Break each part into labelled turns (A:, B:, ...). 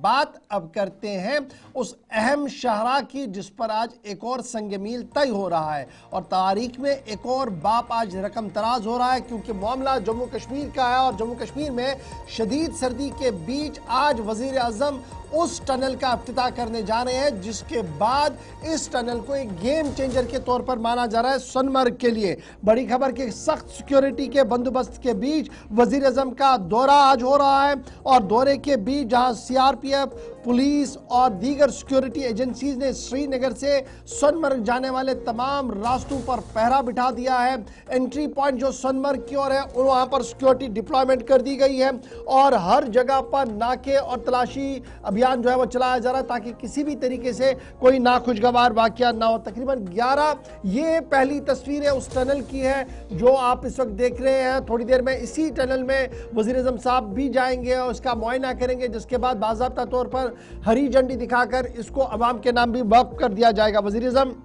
A: बात अब करते हैं उस अहम शाहरा की जिस पर आज एक और संग-मील तय हो रहा है और तारीख में एक और बाप आज रकम तराज हो रहा है, क्योंकि मामला जम्मू कश्मीर का है और जम्मू कश्मीर में शदीद सर्दी के बीच आज वजीर आजम उस टनल का इफ्तिताह करने जा रहे हैं, जिसके बाद इस टनल को एक गेम चेंजर के तौर पर माना जा रहा है सोनमर्ग के लिए। बड़ी खबर कि सख्त सिक्योरिटी के बंदोबस्त के बीच वजीर आजम का दौरा आज हो रहा है और दौरे के बीच जहां सीआरपीएफ, पुलिस और दीगर सिक्योरिटी एजेंसीज ने श्रीनगर से सोनमर्ग जाने वाले तमाम रास्तों पर पहरा बिठा दिया है। एंट्री पॉइंट जो सोनमर्ग की ओर है वहां पर सिक्योरिटी डिप्लॉयमेंट कर दी गई है और हर जगह पर नाके और तलाशी अभियान जो है वो चलाया जा रहा है ताकि किसी भी तरीके से कोई नाखुशगवार वाकया ना हो। तकरीबन 11 ये पहली तस्वीर है उस टनल की है जो आप इस वक्त देख रहे हैं। थोड़ी देर में इसी टनल में वजीर आजम साहब भी जाएंगे और उसका मुआयना करेंगे, जिसके बाद बाज़ाब्ता तौर पर हरी झंडी दिखाकर इसको अवाम के नाम भी वक्फ कर दिया जाएगा। वजीर आजम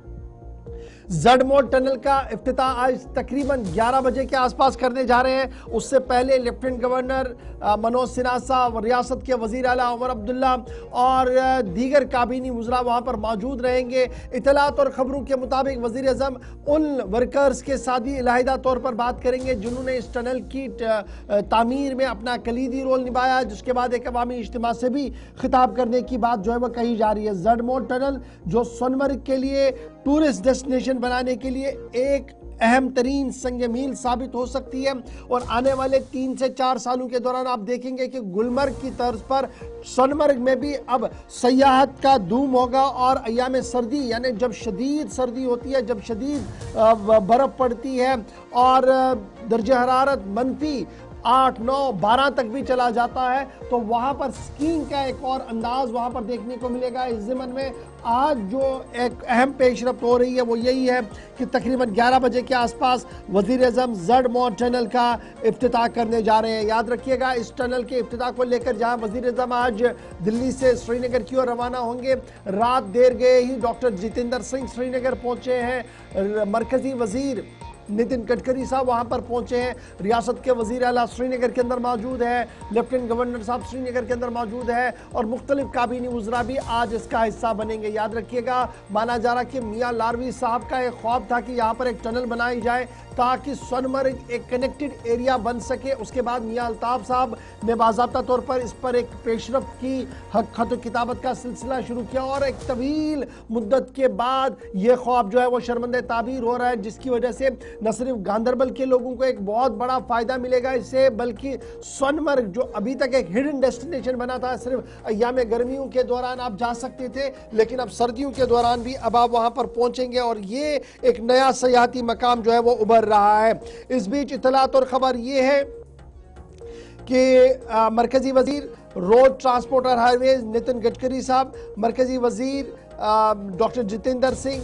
A: जडमोट टनल का इफ्तिताह आज तकरीबन 11 बजे के आसपास करने जा रहे हैं। उससे पहले लेफ्टिनेंट गवर्नर मनोज सिन्हा साहब, रियासत के वजीर आला उमर अब्दुल्ला और दीगर काबीनी वज़रा वहाँ पर मौजूद रहेंगे। इतलात और ख़बरों के मुताबिक वज़ीर आज़म उन वर्कर्स के साथ भी इलाहिदा तौर पर बात करेंगे जिन्होंने इस टनल की तामीर में अपना कलीदी रोल निभाया, जिसके बाद एक अवामी इज्तिमा से भी खिताब करने की बात जो है वह कही जा रही है। जडमोट टनल जो सोनमर्ग के लिए टूरिस्ट डेस्टिनेशन बनाने के लिए एक अहम तरीन संग मील साबित हो सकती है और आने वाले 3 से 4 सालों के दौरान आप देखेंगे कि गुलमर्ग की तर्ज पर सोनमर्ग में भी अब सयाहत का धूम होगा और अय्याम सर्दी यानी जब शदीद सर्दी होती है, जब शदीद बर्फ़ पड़ती है और दर्जे हरारत मनफी 8, 9, 12 तक भी चला जाता है, तो वहाँ पर स्कीइंग का एक और अंदाज वहाँ पर देखने को मिलेगा। इस ज़मन में आज जो एक अहम पेशरफ्त हो रही है वो यही है कि तकरीबन 11 बजे के आसपास वज़ीर आज़म जडमोट टनल का इफ्तिताह करने जा रहे हैं। याद रखिएगा इस टनल के इफ्तिताह को लेकर जहाँ वज़ीर आज़म आज दिल्ली से श्रीनगर की ओर रवाना होंगे, रात देर गए ही डॉक्टर जितेंद्र सिंह श्रीनगर पहुँचे हैं। मरकज़ी वज़ीर नितिन गडकरी साहब वहां पर पहुंचे हैं। रियासत के वजीर आला श्रीनगर के अंदर मौजूद है, लेफ्टिनेंट गवर्नर साहब श्रीनगर के अंदर मौजूद है और मुख्तलिफ काबीनी वज़रा भी आज इसका हिस्सा बनेंगे। याद रखिएगा माना जा रहा कि मियाँ लारवी साहब का एक ख्वाब था कि यहाँ पर एक टनल बनाई जाए ताकि सोनमर्ग एक कनेक्टेड एरिया बन सके। उसके बाद मियाँ अल्ताफ़ साहब ने बाज़ाब्ता तौर पर इस पर एक पेशरफ्त की, खत किताबत का सिलसिला शुरू किया और एक तवील मुद्दत के बाद ये ख्वाब जो है वो शर्मंदे ताबीर हो रहा है, जिसकी वजह से न सिर्फ गांधरबल के लोगों को एक बहुत बड़ा फ़ायदा मिलेगा इससे, बल्कि सोनमर्ग जो अभी तक एक हिडन डेस्टिनेशन बना था, सिर्फ अय्याम गर्मियों के दौरान आप जा सकते थे, लेकिन अब सर्दियों के दौरान भी अब आप वहाँ पर पहुँचेंगे और ये एक नया सयाहती मकाम जो है वो उभर रहा है। इस बीच इतलात और ख़बर ये है कि मरकज़ी वज़ीर रोड ट्रांसपोर्ट और हाईवेज नितिन गडकरी साहब, मरकज़ी वज़ीर डॉक्टर जितेंद्र सिंह,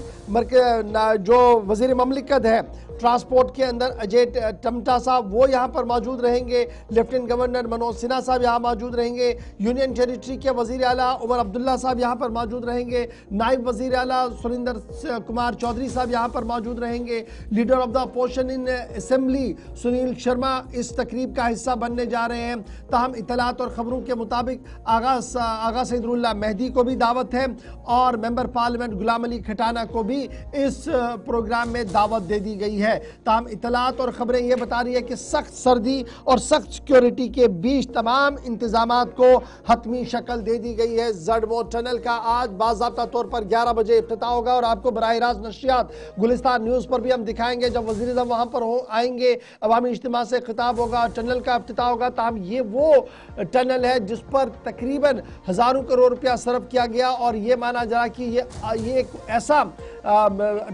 A: जो वज़ीर ममलिकत है ट्रांसपोर्ट के अंदर अजय टमटा साहब वो यहाँ पर मौजूद रहेंगे। लेफ्टिनेंट गवर्नर मनोज सिन्हा साहब यहाँ मौजूद रहेंगे। यूनियन टेरिटरी के वज़ीर आला उमर अब्दुल्ला साहब यहाँ पर मौजूद रहेंगे। नायब वज़ीर आला सुरेंद्र कुमार चौधरी साहब यहाँ पर मौजूद रहेंगे। Leader of the opposition in assembly Sunil Sharma इस तकरीब का हिस्सा बनने जा रहे हैं। ताहम इतलात और ख़बरों के मुताबिक आगा सईदुल्लाह मेहदी को भी दावत है और मेंबर पार्लियामेंट गुलाम अली खटाना को भी इस प्रोग्राम में दावत दे दी गई है। ताहम इतलात और खबरें ये बता रही है कि सख्त सर्दी और सख्त सिक्योरिटी के बीच तमाम इंतजामात को हतमी शक्ल दे दी गई है। जडमोट टनल का आज बाज़ाब्ता तौर पर 11 बजे इफ्तिताह होगा और आपको बराह रास्त नशियात गुलिस्तान न्यूज़ पर भी हम दिखाएंगे। जब वज़ीर आज़म वहाँ पर आएंगे, अवामी इज्तिमा से खिताब होगा, टनल का इफ्तिताह होगा। ताहम ये वो टनल है जिस पर तकरीबन हज़ारों करोड़ रुपया सर्फ किया गया और ये माना जा रहा कि ये एक ऐसा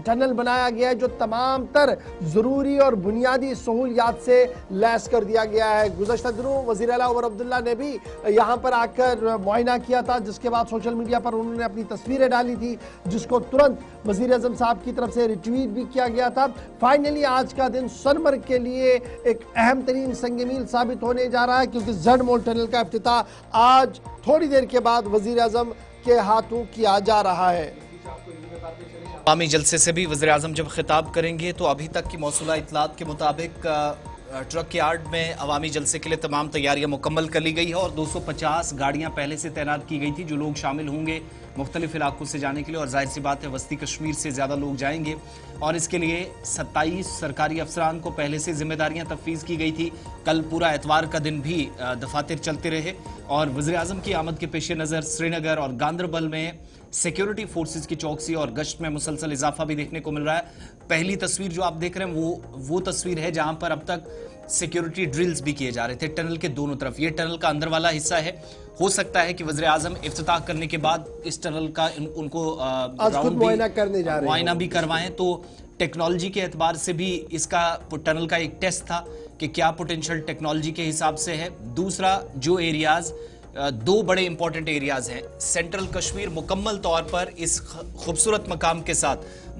A: टनल बनाया गया है जो तमाम तर ज़रूरी और बुनियादी सहूलियात से लैस कर दिया गया है। गुज़श्ता दिनों वज़ीर आला उमर अब्दुल्ला ने भी यहाँ पर आकर मुआयना किया था, जिसके बाद सोशल मीडिया पर उन्होंने अपनी तस्वीरें डाली थी, जिसको तुरंत वज़ीर आज़म साहब की तरफ से रिट्वीट भी किया गया था। फाइनली आज का दिन सोनमर्ग के लिए एक अहम तरीन संग-मील साबित होने जा रहा है, क्योंकि जडमोट टनल का इफ्तिताह आज थोड़ी देर के बाद वज़ीर आज़म के हाथों किया जा रहा है।
B: अवामी जलसे से भी वज़ीर आज़म जब खिताब करेंगे तो अभी तक की मौसूला इतलात के मुताबिक ट्रक यार्ड में अवामी जलसे के लिए तमाम तैयारियां मुकम्मल कर ली गई है और 250 गाड़ियां पहले से तैनात की गई थी। जो लोग शामिल होंगे मुख्तलिफ इलाकों से जाने के लिए, और जाहिर सी बात है वस्ती कश्मीर से ज़्यादा लोग जाएंगे, और इसके लिए 27 सरकारी अफसरान को पहले से जिम्मेदारियां तफवीज़ की गई थी। कल पूरा एतवार का दिन भी दफातर चलते रहे और वज़ीर आज़म की आमद के पेश नज़र श्रीनगर और गांदरबल में सिक्योरिटी फोर्सेस की चौकसी और गश्त में मुसलसल इजाफा भी देखने को मिल रहा है। पहली तस्वीर जो आप देख रहे हैं वो तस्वीर है जहां पर अब तक सिक्योरिटी ड्रिल्स भी किए जा रहे थे टनल के दोनों तरफ। ये टनल का अंदर वाला हिस्सा है। हो सकता है कि वज़ीर आज़म इफ्तिताह करने के बाद इस टनल का उनको मुआयना भी करवाएं, तो टेक्नोलॉजी के एतबार से भी इसका टनल का एक टेस्ट था कि क्या पोटेंशियल टेक्नोलॉजी के हिसाब से है। दूसरा, जो एरियाज दो बड़े इंपॉर्टेंट एरियाज हैं, सेंट्रल कश्मीर मुकम्मल तौर पर इस खूबसूरत मकाम के साथ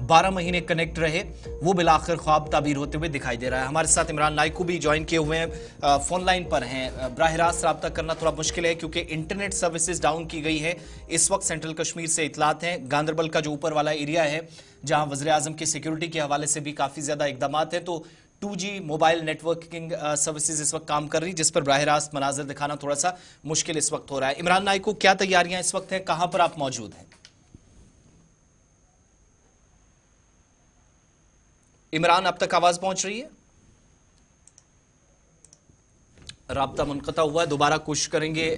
B: 12 महीने कनेक्ट रहे, वो बिलाखिर ख्वाब ताबीर होते हुए दिखाई दे रहा है। हमारे साथ इमरान नाइकू भी ज्वाइन किए हुए हैं, फोन लाइन पर हैं। बराह रास्त रब्ता करना थोड़ा मुश्किल है क्योंकि इंटरनेट सर्विसेज डाउन की गई है। इस वक्त सेंट्रल कश्मीर से इतलात हैं, गांदरबल का जो ऊपर वाला एरिया है जहां वज़ीर आज़म की सिक्योरिटी के हवाले से भी काफ़ी ज़्यादा इकदाम हैं, तो 2G मोबाइल नेटवर्किंग सर्विसेज इस वक्त काम कर रही, जिस पर बराह रास्त मनाजर दिखाना थोड़ा सा मुश्किल इस वक्त हो रहा है। इमरान नाइकू, क्या तैयारियां इस वक्त हैं, कहां पर आप मौजूद हैं? इमरान, अब तक आवाज पहुंच रही है? राब्ता मुनक़ता हुआ है, दोबारा कोशिश करेंगे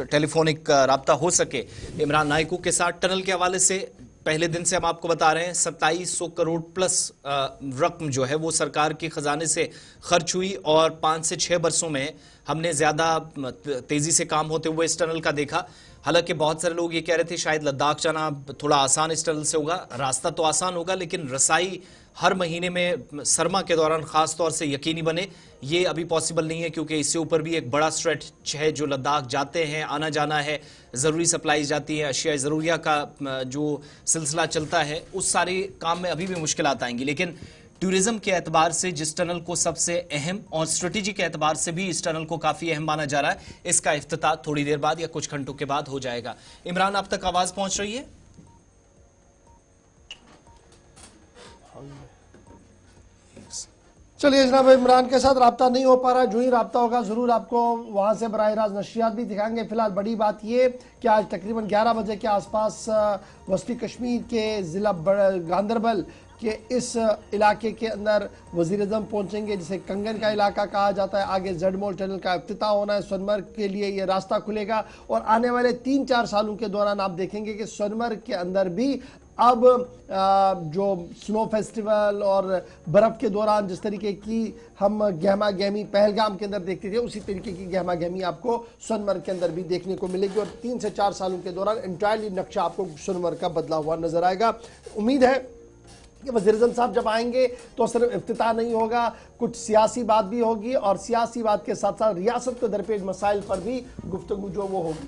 B: टेलीफोनिक राब्ता हो सके इमरान नाइकू के साथ। टनल के हवाले से पहले दिन से हम आपको बता रहे हैं 2700 करोड़ प्लस रकम जो है वो सरकार के खजाने से खर्च हुई और 5 से 6 बरसों में हमने ज़्यादा तेज़ी से काम होते हुए इस टनल का देखा। हालांकि बहुत सारे लोग ये कह रहे थे शायद लद्दाख जाना थोड़ा आसान इस टनल से होगा। रास्ता तो आसान होगा लेकिन रसाई हर महीने में सरमा के दौरान ख़ास तौर से यकीनी बने, ये अभी पॉसिबल नहीं है क्योंकि इससे ऊपर भी एक बड़ा स्ट्रेच है जो लद्दाख जाते हैं, आना जाना है, ज़रूरी सप्लाई जाती है, अशिया ज़रूरिया का जो सिलसिला चलता है, उस सारे काम में अभी भी मुश्किलात आएंगी। लेकिन टूरिज्म के एतबार से जिस टनल को सबसे अहम और स्ट्रेटेजी के एतबार से भी इस टनल को काफ़ी अहम माना जा रहा है, इसका इफ्तिताह थोड़ी देर बाद या कुछ घंटों के बाद हो जाएगा। इमरान, आप तक आवाज़ पहुंच रही है?
A: चलिए जनाब, इमरान के साथ राब्ता नहीं हो पा रहा, जो ही राब्ता होगा ज़रूर आपको वहाँ से बराह रास्त नशरियात भी दिखाएंगे। फिलहाल बड़ी बात ये कि आज तकरीबन 11 बजे के आसपास वस्ती कश्मीर के ज़िला गांदरबल कि इस इलाके के अंदर वज़ीर आज़म पहुँचेंगे जिसे कंगन का इलाका कहा जाता है। आगे जडमोल टनल का इफ्तिताह होना है, सोनमर्ग के लिए ये रास्ता खुलेगा और आने वाले 3-4 सालों के दौरान आप देखेंगे कि सोनमर्ग के अंदर भी अब जो स्नो फेस्टिवल और बर्फ़ के दौरान जिस तरीके की हम गहमा गहमी पहलगाम के अंदर देखते थे, उसी तरीके की गहमा गहमी आपको सोनमर्ग के अंदर भी देखने को मिलेगी और 3 से 4 सालों के दौरान इंटायरली नक्शा आपको सोनमर्ग का बदला हुआ नजर आएगा। उम्मीद है कि वज़ीर आज़म साहब जब आएंगे तो सिर्फ इफ्तिताह नहीं होगा, कुछ सियासी बात भी होगी और सियासी बात के साथ साथ रियासत के दरपेश मसाइल पर भी गुफ्तगू जो वो होगी।